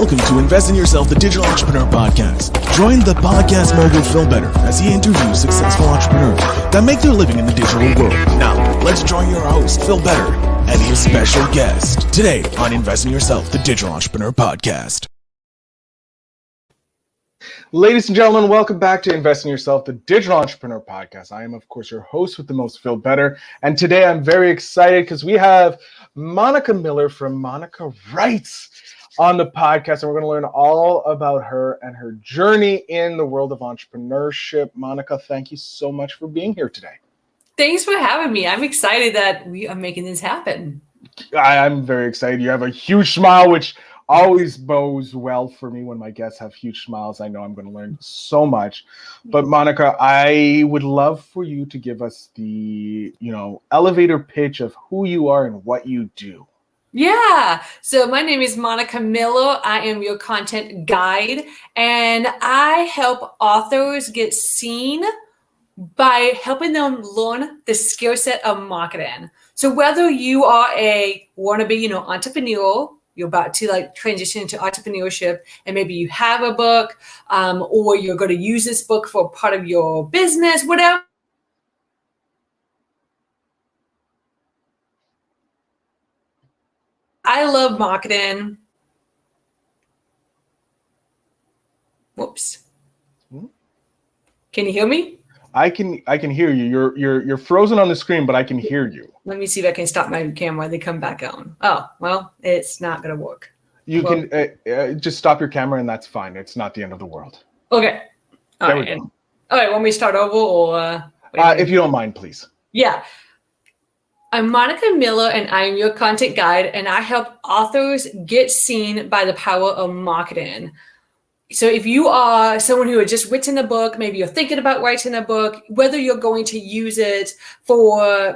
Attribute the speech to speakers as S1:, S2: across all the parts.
S1: Welcome to Invest in Yourself, the Digital Entrepreneur Podcast. Join the podcast mogul Phil Better as he interviews successful entrepreneurs that make their living in the digital world. Now, let's join your host, Phil Better, and his special guest today on Invest in Yourself, the Digital Entrepreneur Podcast.
S2: Ladies and gentlemen, welcome back to Invest in Yourself, the Digital Entrepreneur Podcast. I am, of course, your host with the most, Phil Better. And today I'm very excited because we have Monica Miller from Monica Writes on the podcast. And we're going to learn all about her and her journey in the world of entrepreneurship. Monica, thank you so much for being here today.
S3: Thanks for having me. I'm excited that we are making this happen.
S2: I'm very excited. You have a huge smile, which always bodes well for me when my guests have huge smiles. I know I'm going to learn so much. But Monica, I would love for you to give us the, elevator pitch of who you are and what you do.
S3: Yeah. So my name is Monica Miller. I am your content guide, and I help authors get seen by helping them learn the skill set of marketing. So whether you are a wannabe, entrepreneur, you're about to transition into entrepreneurship, and maybe you have a book, or you're going to use this book for part of your business, whatever. I love marketing. Whoops. Can you hear me?
S2: I can hear you. You're frozen on the screen, but I can hear you.
S3: Let me see if I can stop my camera. They come back on. Oh, well, it's not going to work.
S2: You can just stop your camera, and that's fine. It's not the end of the world.
S3: Okay. All right. Want me to start over, or?
S2: If you don't mind, please.
S3: Yeah. I'm Monica Miller, and I'm your content guide, and I help authors get seen by the power of marketing. So if you are someone who has just written a book, maybe you're thinking about writing a book, whether you're going to use it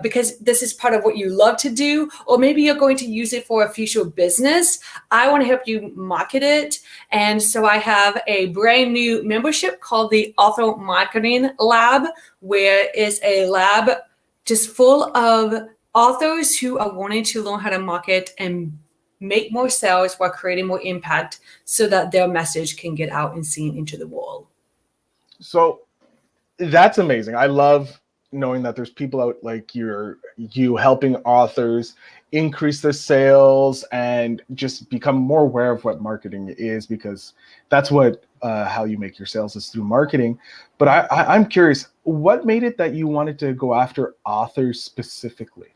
S3: because this is part of what you love to do, or maybe you're going to use it for a future business, I want to help you market it. And so I have a brand new membership called the Author Marketing Lab, where it's a lab just full of authors who are wanting to learn how to market and make more sales while creating more impact so that their message can get out and seen into the world.
S2: So that's amazing. I love knowing that there's people out like you helping authors increase their sales and just become more aware of what marketing is, because that's what how you make your sales is through marketing. But I'm curious, what made it that you wanted to go after authors specifically?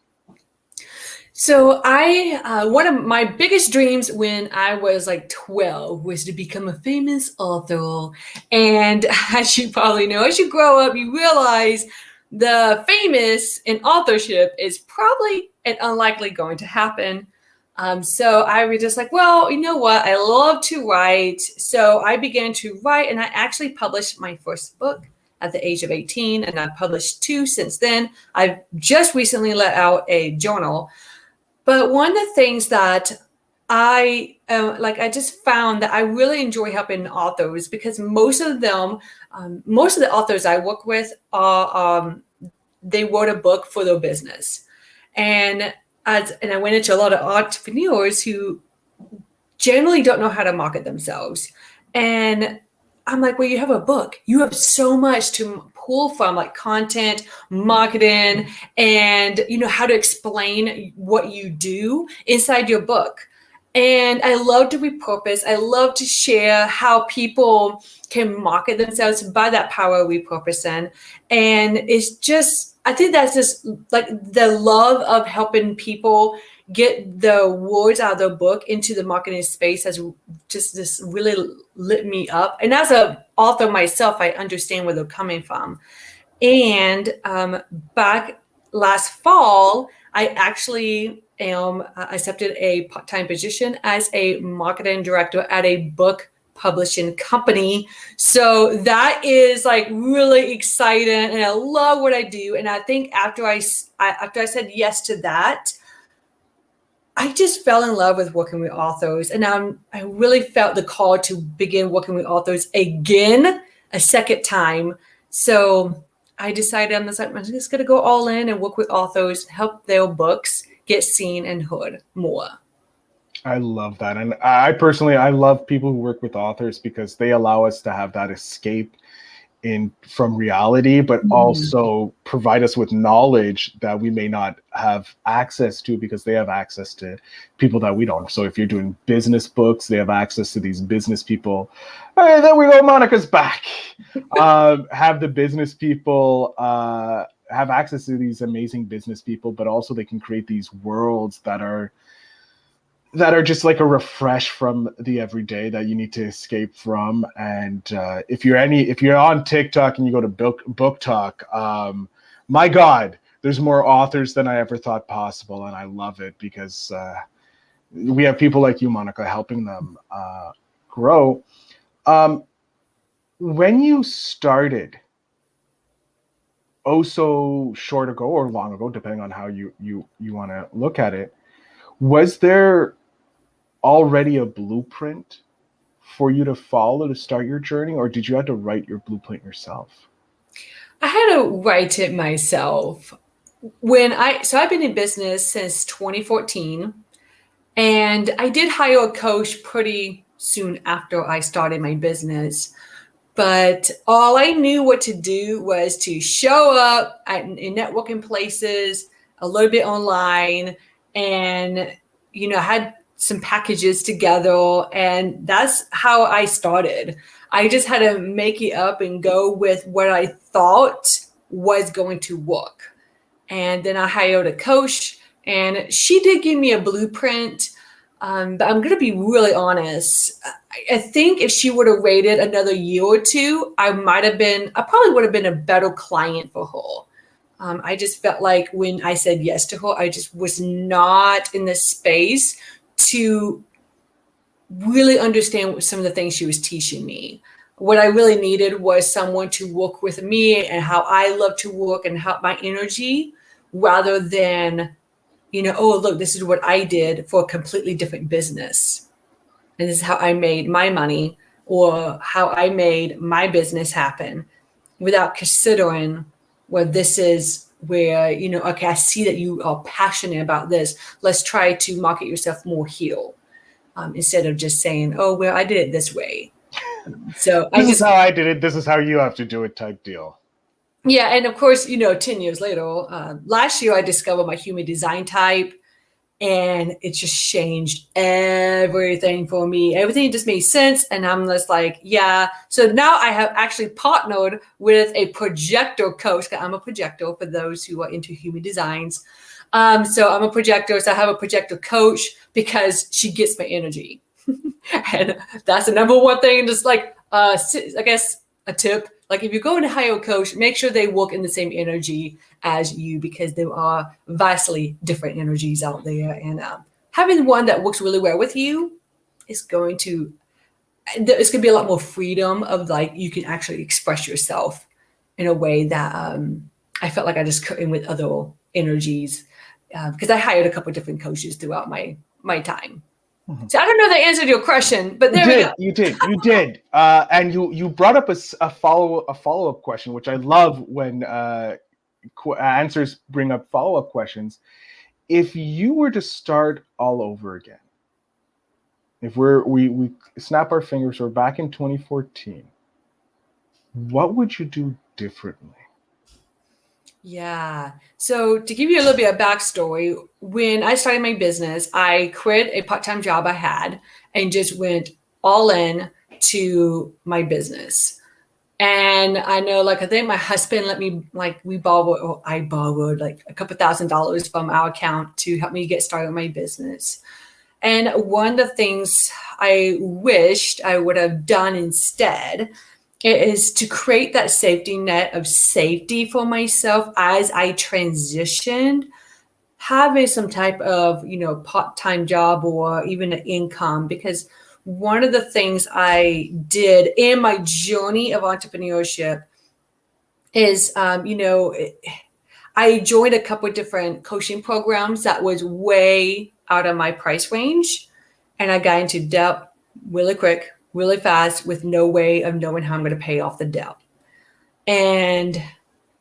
S3: So one of my biggest dreams when I was 12 was to become a famous author. And as you probably know, as you grow up, you realize the famous in authorship is probably an unlikely going to happen. So I was just well, you know what? I love to write. So I began to write, and I actually published my first book at the age of 18, and I've published 2 since then. I've just recently let out a journal. But one of the things that I just found that I really enjoy helping authors, because most of the authors I work with are they wrote a book for their business, and I went into a lot of entrepreneurs who generally don't know how to market themselves, and I'm well, you have a book. You have so much to pull from, content, marketing, and how to explain what you do inside your book. And I love to repurpose. I love to share how people can market themselves by that power of repurposing. And it's just, I think that's just the love of helping people get the words out of their book into the marketing space has just this really lit me up. And as an author myself, I understand where they're coming from. And back last fall, I actually accepted a part-time position as a marketing director at a book publishing company. So that is really exciting, and I love what I do. And I think after I said yes to that, I just fell in love with working with authors, and I really felt the call to begin working with authors again, a second time. So I decided I'm just going to go all in and work with authors, help their books get seen and heard more.
S2: I love that. And I personally, I love people who work with authors because they allow us to have that escape in from reality, but
S3: Mhm.
S2: also provide us with knowledge that we may not have access to because they have access to people that we don't. So if you're doing business books, they have access to these business people. Hey, there we go. Monica's back. Have the business people have access to these amazing business people, but also they can create these worlds that are just like a refresh from the everyday that you need to escape from. And if you're on TikTok and you go to book talk, my God, there's more authors than I ever thought possible, and I love it because we have people like you, Monica, helping them grow. Um, when you started, oh so short ago or long ago, depending on how you want to look at it, was there already a blueprint for you to follow to start your journey, or did you have to write your blueprint yourself?
S3: I had to write it myself. I've been in business since 2014, and I did hire a coach pretty soon after I started my business. But all I knew what to do was to show up in networking places, a little bit online, and had some packages together, and that's how I started. I just had to make it up and go with what I thought was going to work. And then I hired a coach, and she did give me a blueprint. But I'm going to be really honest. I think if she would have waited another year or two, I probably would have been a better client for her. I just felt like when I said yes to her, I just was not in the space to really understand some of the things she was teaching me. What I really needed was someone to work with me and how I love to work and help my energy rather than, oh, look, this is what I did for a completely different business. And this is how I made my money or how I made my business happen without considering, well, this is where, okay, I see that you are passionate about this. Let's try to market yourself more here instead of just saying, oh, well, I did it this way. So
S2: This is how I did it. This is how you have to do it type deal.
S3: Yeah. And of course, 10 years later, last year I discovered my human design type. And it just changed everything for me. Everything just made sense. And I'm just like, yeah. So now I have actually partnered with a projector coach. I'm a projector for those who are into human designs. So I'm a projector. So I have a projector coach because she gets my energy. And that's the number one thing. Just like, I guess a tip, like if you're going to hire a coach, make sure they work in the same energy as you, because there are vastly different energies out there. And having one that works really well with you is it's going to be a lot more freedom of like, you can actually express yourself in a way that I felt like I just couldn't with other energies because I hired a couple of different coaches throughout my time. So I don't know if that answered your question, but there we go.
S2: You did. And you brought up a follow-up question, which I love when answers bring up follow-up questions. If you were to start all over again, if we snap our fingers, we're back in 2014, what would you do differently?
S3: Yeah. So to give you a little bit of backstory, when I started my business, I quit a part-time job I had and just went all in to my business. And I know, like, I think my husband let me, like, I borrowed like a couple $1,000s from our account to help me get started with my business. And one of the things I wished I would have done instead is to create that safety net of safety for myself as I transitioned, having some type of, part-time job or even an income. Because one of the things I did in my journey of entrepreneurship is, I joined a couple of different coaching programs that was way out of my price range. And I got into debt really quick, really fast, with no way of knowing how I'm going to pay off the debt. And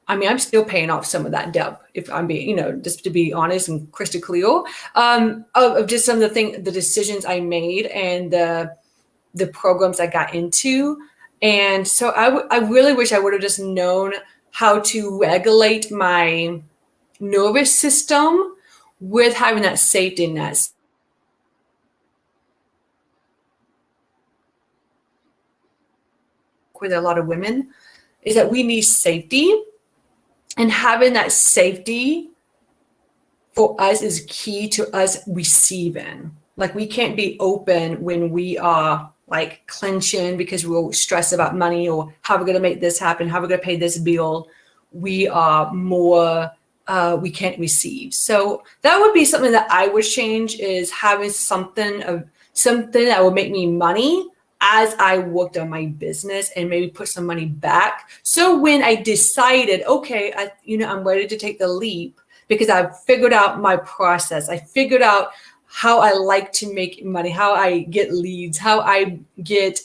S3: I mean, I'm still paying off some of that debt, if I'm being, just to be honest and crystal clear, of just some of the decisions I made and the programs I got into. And so I really wish I would have just known how to regulate my nervous system with having that safety net. With a lot of women is that we need safety, and having that safety for us is key to us receiving. Like, we can't be open when we are like clenching because we're stressed about money or how we're going to make this happen, how we're going to pay this bill. We are more, we can't receive. So that would be something that I would change, is having something that would make me money as I worked on my business, and maybe put some money back. So when I decided, okay, I'm ready to take the leap, because I figured out my process. I figured out how I like to make money, how I get leads, how I get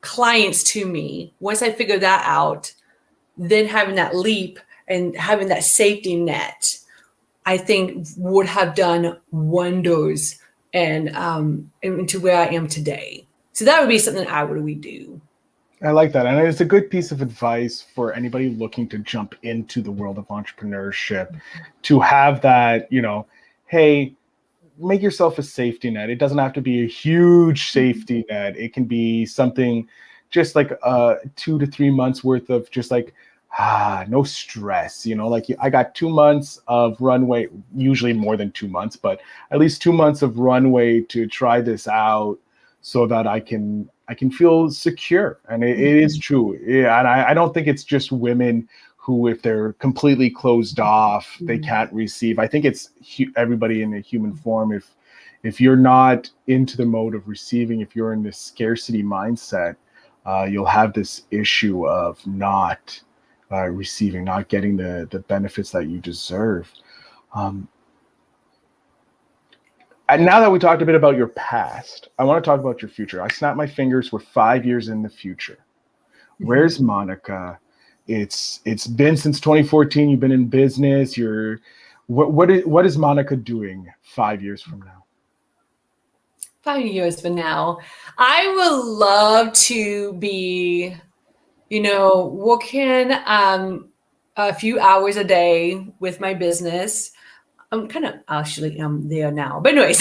S3: clients to me. Once I figured that out, then having that leap and having that safety net, I think would have done wonders and into where I am today. So that would be something I would redo.
S2: I like that. And it's a good piece of advice for anybody looking to jump into the world of entrepreneurship, to have that, hey, make yourself a safety net. It doesn't have to be a huge safety net. It can be something just like 2 to 3 months worth of just like, no stress, like I got 2 months of runway, usually more than 2 months, but at least 2 months of runway to try this out, so that I can feel secure. And it is true. Yeah, and I don't think it's just women who, if they're completely closed off, they can't receive. I think it's everybody in a human form. If you're not into the mode of receiving, if you're in this scarcity mindset, you'll have this issue of not receiving, not getting the benefits that you deserve. And now that we talked a bit about your past, I want to talk about your future. I snapped my fingers. We're 5 years in the future. Where's Monica? It's been since 2014. You've been in business. What is Monica doing 5 years from now?
S3: 5 years from now, I would love to be, working a few hours a day with my business. I'm kind of actually there now, but anyways.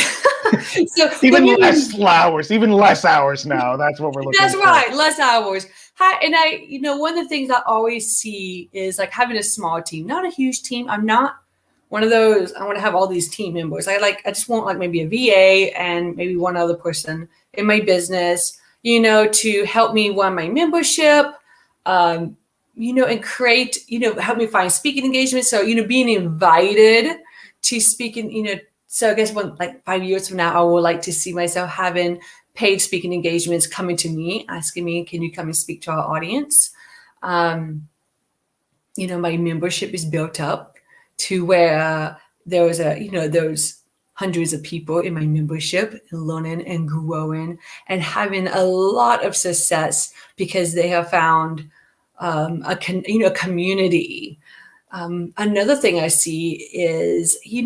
S3: So
S2: even less hours now. That's what we're looking for.
S3: That's right, less hours. And one of the things I always see is like having a small team, not a huge team. I'm not one of those. I want to have all these team members. I just want like maybe a VA and maybe one other person in my business, to help me run my membership, and create, help me find speaking engagements. So, being invited to speaking, so I guess 5 years from now, I would like to see myself having paid speaking engagements coming to me, asking me, can you come and speak to our audience? My membership is built up to where there was those hundreds of people in my membership, learning and growing and having a lot of success because they have found a community. Another thing I see is, I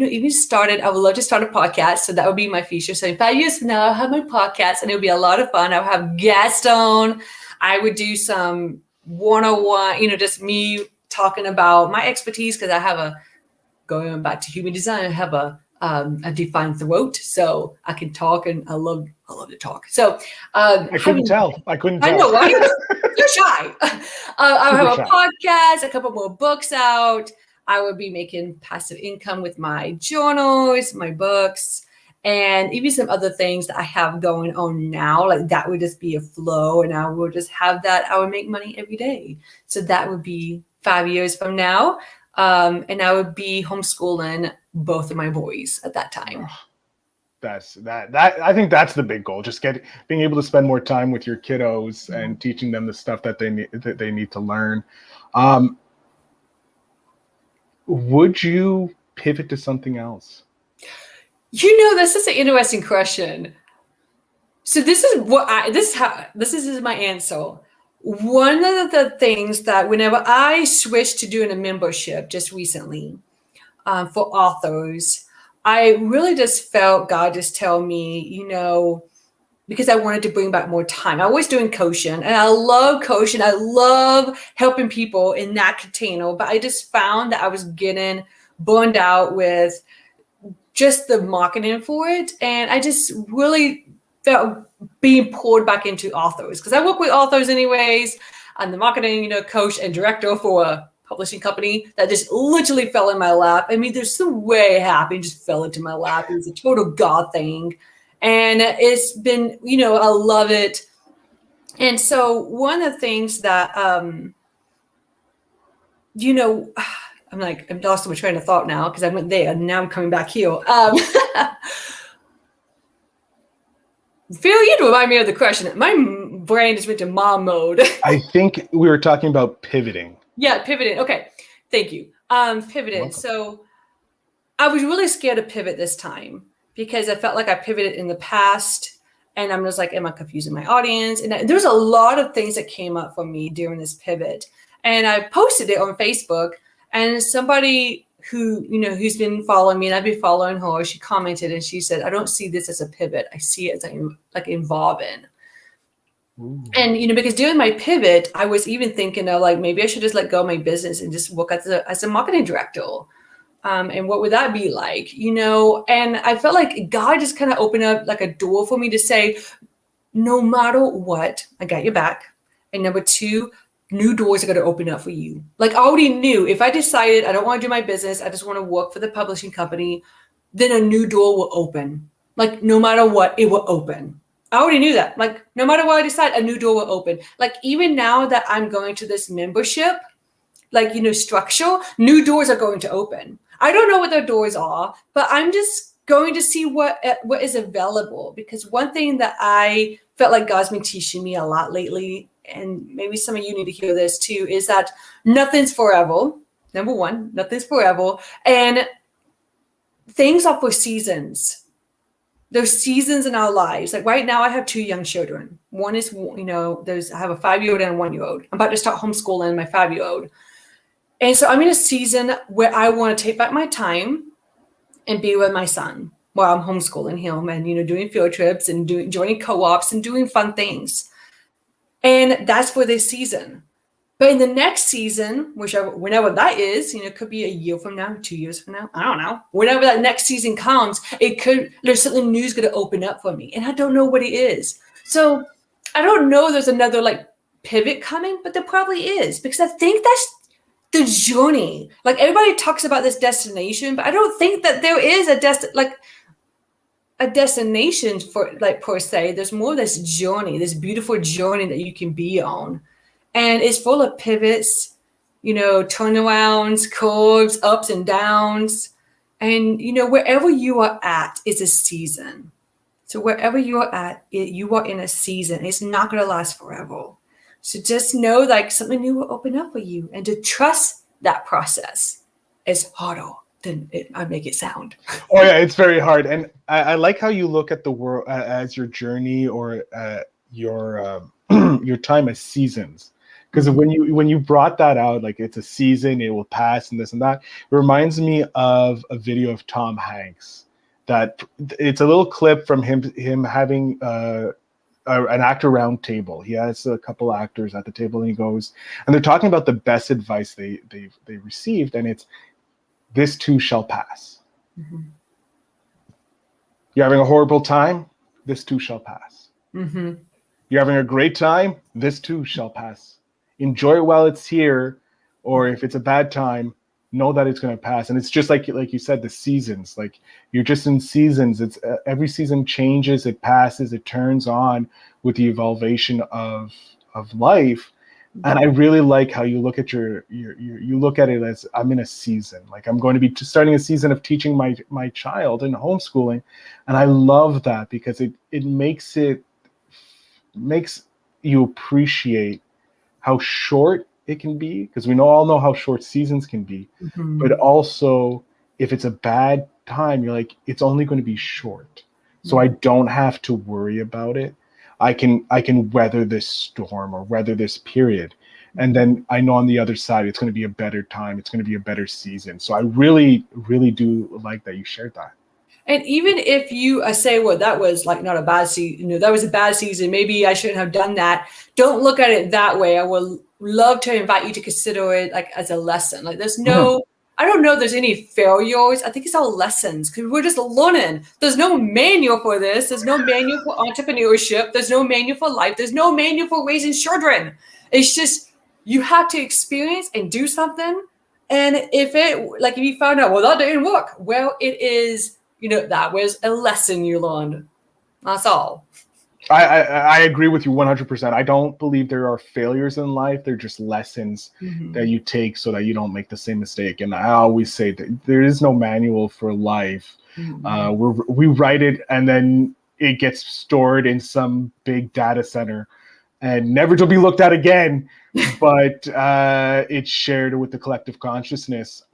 S3: would love to start a podcast. So that would be my future. So in 5 years from now, I'll have my podcast and it'll be a lot of fun. I'll have guests on. I would do some one-on-one, just me talking about my expertise, because I have going back to human design, I have a defined throat, so I can talk, and I love to talk. So
S2: I couldn't tell.
S3: I know, right? You're shy. I'll have a podcast, a couple more books out. I would be making passive income with my journals, my books, and even some other things that I have going on now. Like that would just be a flow, and I would just have that. I would make money every day. So that would be 5 years from now. And I would be homeschooling both of my boys at that time.
S2: That I think that's the big goal. Just being able to spend more time with your kiddos and teaching them the stuff that they need to learn. Would you pivot to something else?
S3: This is an interesting question. So this is my answer. one of the things that whenever I switched to doing a membership just recently for authors, I really just felt God just tell me, because I wanted to bring back more time. I was doing coaching and I love coaching. I love helping people in that container, but I just found that I was getting burned out with just the marketing for it. And I just really felt being poured back into authors because I work with authors anyways. I'm the marketing, coach and director for a publishing company that just literally fell in my lap. I mean, they're so way happy, just fell into my lap. It was a total God thing. And it's been, I love it. And so one of the things that, I'm lost in my train of thought now because I went there and now I'm coming back here. Phil, you remind me of the question. My brain just went to mom mode.
S2: I think we were talking about pivoting.
S3: Yeah, pivoting. Okay, thank you. Pivoting. So I was really scared to pivot this time because I felt like I pivoted in the past. And I'm just like, am I confusing my audience? And there's a lot of things that came up for me during this pivot. And I posted it on Facebook. And somebody who, who's been following me and I've been following her, she commented and she said, I don't see this as a pivot. I see it as like involving. Ooh. And, because during my pivot, I was even thinking of like, maybe I should just let go of my business and just work as a marketing director. And what would that be like, And I felt like God just kind of opened up like a door for me to say, no matter what, I got your back. And number two, new doors are going to open up for you. Like I already knew if I decided I don't want to do my business, I just want to work for the publishing company, then a new door will open. Like no matter what, it will open. I already knew that. Like no matter what I decide, a new door will open. Like even now that I'm going to this membership, like, structure, new doors are going to open. I don't know what their doors are, but I'm just going to see what is available. Because one thing that I felt like God's been teaching me a lot lately, and maybe some of you need to hear this too, is that nothing's forever. Number one, nothing's forever. And things are for seasons. There's seasons in our lives. Like right now I have 2 young children. One is, I have a 5-year-old and a 1-year-old. I'm about to start homeschooling my 5-year-old. And so I'm in a season where I want to take back my time and be with my son while I'm homeschooling him and, doing field trips and joining co-ops and doing fun things. And that's for this season. But in the next season, whenever that is, it could be a year from now, 2 years from now, I don't know. Whenever that next season comes, there's something new is going to open up for me. And I don't know what it is. So I don't know there's another like pivot coming, but there probably is because I think that's the journey. Like everybody talks about this destination, but I don't think that there is a destination for like per se. There's more of this journey, this beautiful journey that you can be on. And it's full of pivots, turnarounds, curves, ups and downs. And, wherever you are at is a season. So wherever you are at, you are in a season. It's not going to last forever. So just know like something new will open up for you, and to trust that process is harder than I make it sound.
S2: Oh yeah, it's very hard. And I like how you look at the world as your journey or your time as seasons. Because when you brought that out, like it's a season, it will pass and this and that, it reminds me of a video of Tom Hanks. That it's a little clip from him having an actor round table. He has a couple actors at the table, and he goes, and they're talking about the best advice they received, and it's, this too shall pass. Mm-hmm. You're having a horrible time, this too shall pass. Mm-hmm. You're having a great time, this too shall pass. Enjoy it while it's here, or if it's a bad time, know that it's going to pass. And it's just like you said, the seasons, like you're just in seasons. It's every season changes, it passes, it turns on with the evolution of life. And I really like how you look at you look at it as, I'm in a season. Like I'm going to be starting a season of teaching my child and homeschooling. And I love that because it makes you appreciate how short it can be, because we all know how short seasons can be. Mm-hmm. But also, if it's a bad time, you're like, it's only going to be short. So I don't have to worry about it. I can weather this storm or weather this period. And then I know on the other side, it's going to be a better time. It's going to be a better season. So I really, really do like that you shared that.
S3: And even if you say, well, that was like not a bad season, that was a bad season, maybe I shouldn't have done that. Don't look at it that way. I will love to invite you to consider it like as a lesson. Like there's no, I don't know if there's any failures. I think it's all lessons because we're just learning. There's no manual for this. There's no manual for entrepreneurship. There's no manual for life. There's no manual for raising children. It's just, you have to experience and do something. And if you found out, well, that didn't work. Well, it is, that was a lesson you learned. That's all.
S2: I agree with you 100%. I don't believe there are failures in life. They're just lessons that you take so that you don't make the same mistake. And I always say that there is no manual for life. We write it and then it gets stored in some big data center and never to be looked at again. But it's shared with the collective consciousness.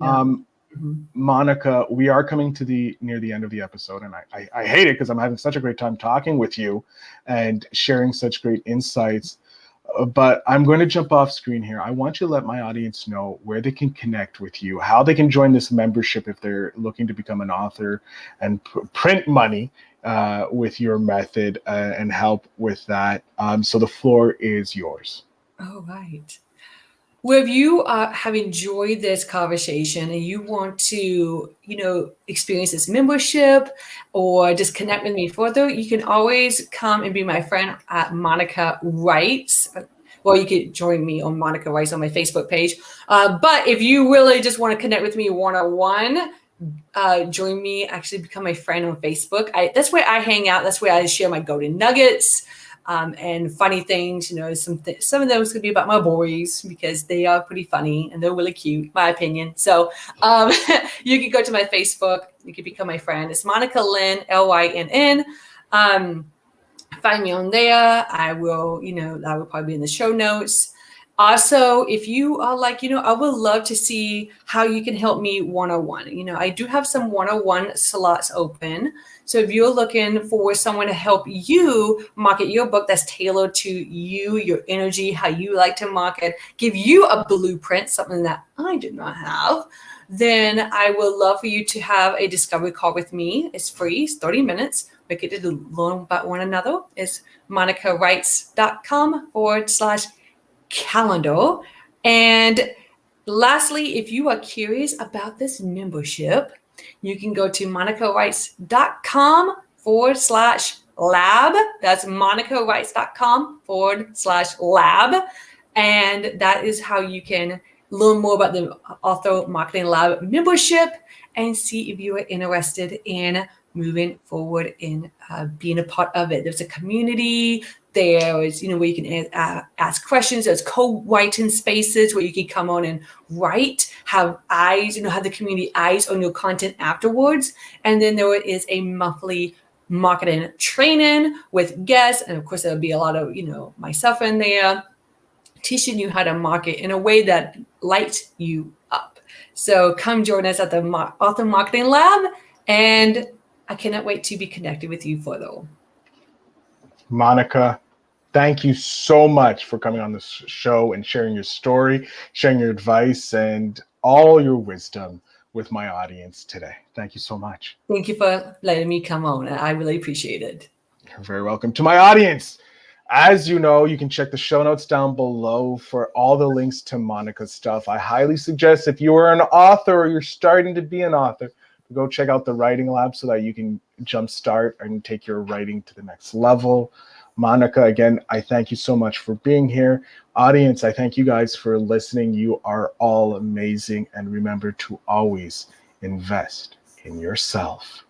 S2: Monica, we are coming to near the end of the episode, and I hate it because I'm having such a great time talking with you and sharing such great insights. But I'm going to jump off screen here. I want you to let my audience know where they can connect with you, how they can join this membership if they're looking to become an author and print money with your method and help with that. So the floor is yours.
S3: Oh, right. Well, if you have enjoyed this conversation and you want to, experience this membership or just connect with me further, you can always come and be my friend at Monica Writes. Well, you could join me on Monica Writes on my Facebook page. But if you really just want to connect with me one-on-one, join me, actually become my friend on Facebook. That's where I hang out. That's where I share my golden nuggets. And funny things, some of those could be about my boys because they are pretty funny and they're really cute, my opinion. So you can go to my Facebook. You can become my friend. It's Monica Lynn, Lynn. Find me on there. I will, that will probably be in the show notes. Also, if you are like, I would love to see how you can help me one-on-one. I do have some one-on-one slots open. So if you're looking for someone to help you market your book that's tailored to you, your energy, how you like to market, give you a blueprint, something that I did not have, then I would love for you to have a discovery call with me. It's free, it's 30 minutes. We get to learn about one another. It's monicawrites.com/calendar. And lastly, if you are curious about this membership, you can go to monicawrites.com/lab. That's monicawrites.com/lab. And that is how you can learn more about the Author Marketing Lab membership and see if you are interested in moving forward in being a part of it. There's a community. There is, where you can ask questions. There's co-writing spaces where you can come on and write, have eyes, have the community eyes on your content afterwards. And then there is a monthly marketing training with guests. And of course, there'll be a lot of, myself in there teaching you how to market in a way that lights you up. So come join us at the Author Marketing Lab. And I cannot wait to be connected with you further.
S2: Monica, thank you so much for coming on this show and sharing your story, sharing your advice, and all your wisdom with my audience today. Thank you so much.
S3: Thank you for letting me come on. I really appreciate it.
S2: You're very welcome. To my audience, as you know, you can check the show notes down below for all the links to Monica's stuff. I highly suggest if you are an author or you're starting to be an author, go check out the Writing Lab so that you can jumpstart and take your writing to the next level. Monica, again, I thank you so much for being here. Audience, I thank you guys for listening. You are all amazing. And remember to always invest in yourself.